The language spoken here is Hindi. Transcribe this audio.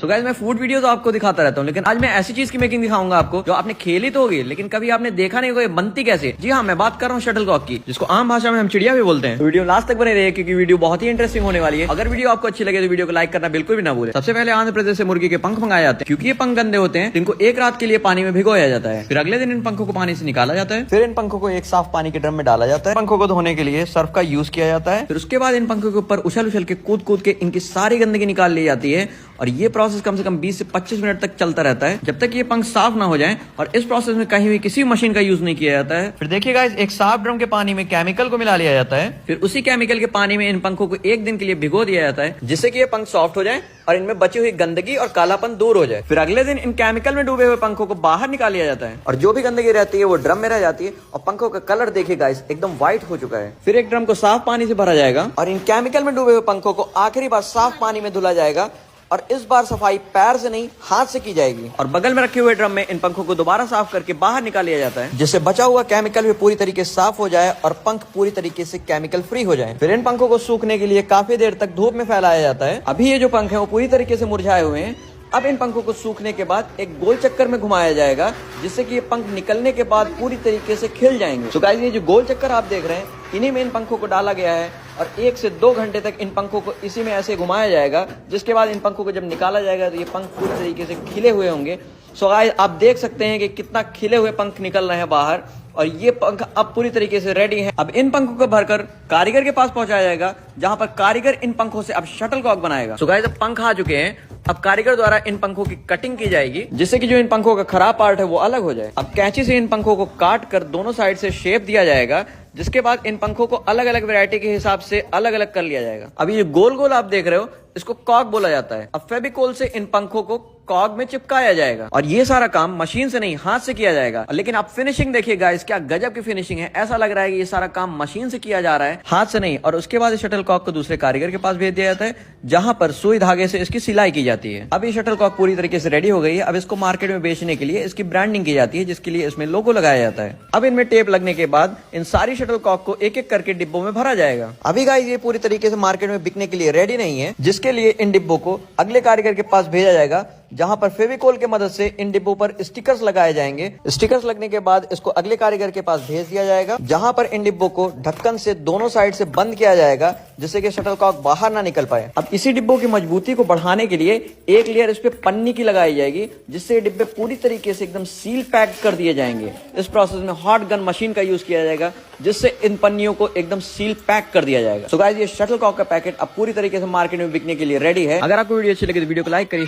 तो गाइस मैं फूड वीडियो तो आपको दिखाता रहता हूँ, लेकिन आज मैं ऐसी चीज की मेकिंग दिखाऊंगा आपको जो आपने खेली तो होगी लेकिन कभी आपने देखा नहीं होगा बनती कैसे। जी हाँ, मैं बात कर रहा हूँ शटलकॉक की, जिसको आम भाषा में हम चिड़िया भी बोलते हैं। तो वीडियो लास्ट तक बने रहिए क्योंकि वीडियो बहुत ही इंटरेस्टिंग होने वाली है। अगर वीडियो आपको अच्छी लगे तो वीडियो को लाइक करना बिल्कुल भी ना भूले। सबसे पहले आंध्र प्रदेश से मुर्गी के पंख मंगाए जाते हैं, क्योंकि ये पंख गंदे होते हैं। इनको एक रात के लिए पानी में भिगोया जाता है, फिर अगले दिन इन पंखों को पानी से निकाला जाता है। फिर इन पंखों को एक साफ पानी के ड्रम में डाला जाता है। पंखों को धोने के लिए सर्फ का यूज किया जाता है। फिर उसके बाद इन पंखों के ऊपर उछल उछल के कूद कूद के इनकी सारी गंदगी निकाल ली जाती है और ये प्रोसेस कम से कम 20 से 25 मिनट तक चलता रहता है, जब तक ये पंख साफ ना हो जाएं। और इस प्रोसेस में कहीं भी किसी मशीन का यूज नहीं किया जाता है। फिर देखिएगा, एक साफ ड्रम के पानी में केमिकल को मिला लिया जाता है। फिर उसी केमिकल के पानी में इन पंखों को एक दिन के लिए भिगो दिया जाता है, जिससे कि ये पंख सॉफ्ट हो जाए और इनमें बची हुई गंदगी और कालापन दूर हो जाए। फिर अगले दिन इन केमिकल में डूबे हुए पंखों को बाहर निकाल लिया जाता है और जो भी गंदगी रहती है वो ड्रम में रह जाती है और पंखों का कलर देखिएगा एकदम व्हाइट हो चुका है। फिर एक ड्रम को साफ पानी से भरा जाएगा और इन केमिकल में डूबे हुए पंखों को आखिरी बार साफ पानी में धुला जाएगा और इस बार सफाई पैर से नहीं हाथ से की जाएगी। और बगल में रखे हुए ड्रम में इन पंखों को दोबारा साफ करके बाहर निकाल लिया जाता है, जिससे बचा हुआ केमिकल भी पूरी तरीके से साफ हो जाए और पंख पूरी तरीके से केमिकल फ्री हो जाए। फिर इन पंखों को सूखने के लिए काफी देर तक धूप में फैलाया जाता है। अभी ये जो पंख है वो पूरी तरीके से मुरझाए हुए हैं। अब इन पंखों को सूखने के बाद एक गोल चक्कर में घुमाया जाएगा, जिससे कि ये पंख निकलने के बाद पूरी तरीके से खिल जाएंगे। तो गाइस, ये जो गोल चक्कर आप देख रहे हैं, इन्हीं में इन पंखों को डाला गया है और 1 से 2 घंटे तक इन पंखों को इसी में ऐसे घुमाया जाएगा, जिसके बाद इन पंखों को जब निकाला जाएगा तो ये पंख पूरी तरीके से खिले हुए होंगे। सो गाइस, आप देख सकते हैं कि कितना खिले हुए पंख निकल रहे हैं बाहर और ये पंख अब पूरी तरीके से रेडी हैं। अब इन पंखों को भरकर कारीगर के पास पहुंचाया जाएगा, जहां पर कारीगर इन पंखों से अब शटलकॉक बनाएगा। सो गाइस, अब पंख आ चुके हैं। अब कारीगर द्वारा इन पंखों की कटिंग की जाएगी, जिससे कि जो इन पंखों का खराब पार्ट है वो अलग हो जाए। अब कैंची से इन पंखों को काट कर दोनों साइड से शेप दिया जाएगा, जिसके बाद इन पंखों को अलग अलग वैरायटी के हिसाब से अलग अलग कर लिया जाएगा। अब ये गोल गोल आप देख रहे हो, इसको कॉक बोला जाता है। अब फेविकोल से इन पंखों को कॉक में चिपकाया जाएगा और ये सारा काम मशीन से नहीं हाथ से किया जाएगा। लेकिन आप फिनिशिंग देखिए गाइस, क्या गजब की फिनिशिंग है। ऐसा लग रहा है कि ये सारा काम मशीन से किया जा रहा है, हाथ से नहीं। और उसके बाद इस शटलकॉक को दूसरे कारीगर के पास भेज दिया जाता है, जहां पर सुई धागे से इसकी सिलाई की जाती है। अब ये शटलकॉक पूरी तरीके से रेडी हो गई है। अब इसको मार्केट में बेचने के लिए इसकी ब्रांडिंग की जाती है, जिसके लिए इसमें लोगो लगाया जाता है। अब इनमें टेप लगने के बाद इन सारी शटलकॉक को एक एक करके डिब्बों में भरा जाएगा। अभी गाइस, ये पूरी तरीके से मार्केट में बिकने के लिए रेडी नहीं है, जिसके लिए इन डिब्बों को अगले कारीगर के पास भेजा जाएगा, जहां पर फेविकोल की मदद से इन डिब्बों पर स्टिकर्स लगाए जाएंगे। स्टिकर्स लगने के बाद इसको अगले कारीगर के पास भेज दिया जाएगा, जहां पर इन डिब्बों को ढक्कन से दोनों साइड से बंद किया जाएगा, जिससे कि शटलकॉक बाहर ना निकल पाए। अब इसी डिब्बों की मजबूती को बढ़ाने के लिए एक लेयर इस पे पन्नी की लगाई जाएगी, जिससे ये डिब्बे पूरी तरीके से एकदम सील पैक कर दिए जाएंगे। इस प्रोसेस में हॉट गन मशीन का यूज किया जाएगा, जिससे इन पन्नियों को एकदम सील पैक कर दिया जाएगा। सो गाइस, ये शटलकॉक का पैकेट अब पूरी तरीके से मार्केट में बिकने के लिए रेडी है। अगर आपको वीडियो अच्छी लगे तो वीडियो को लाइक करिए।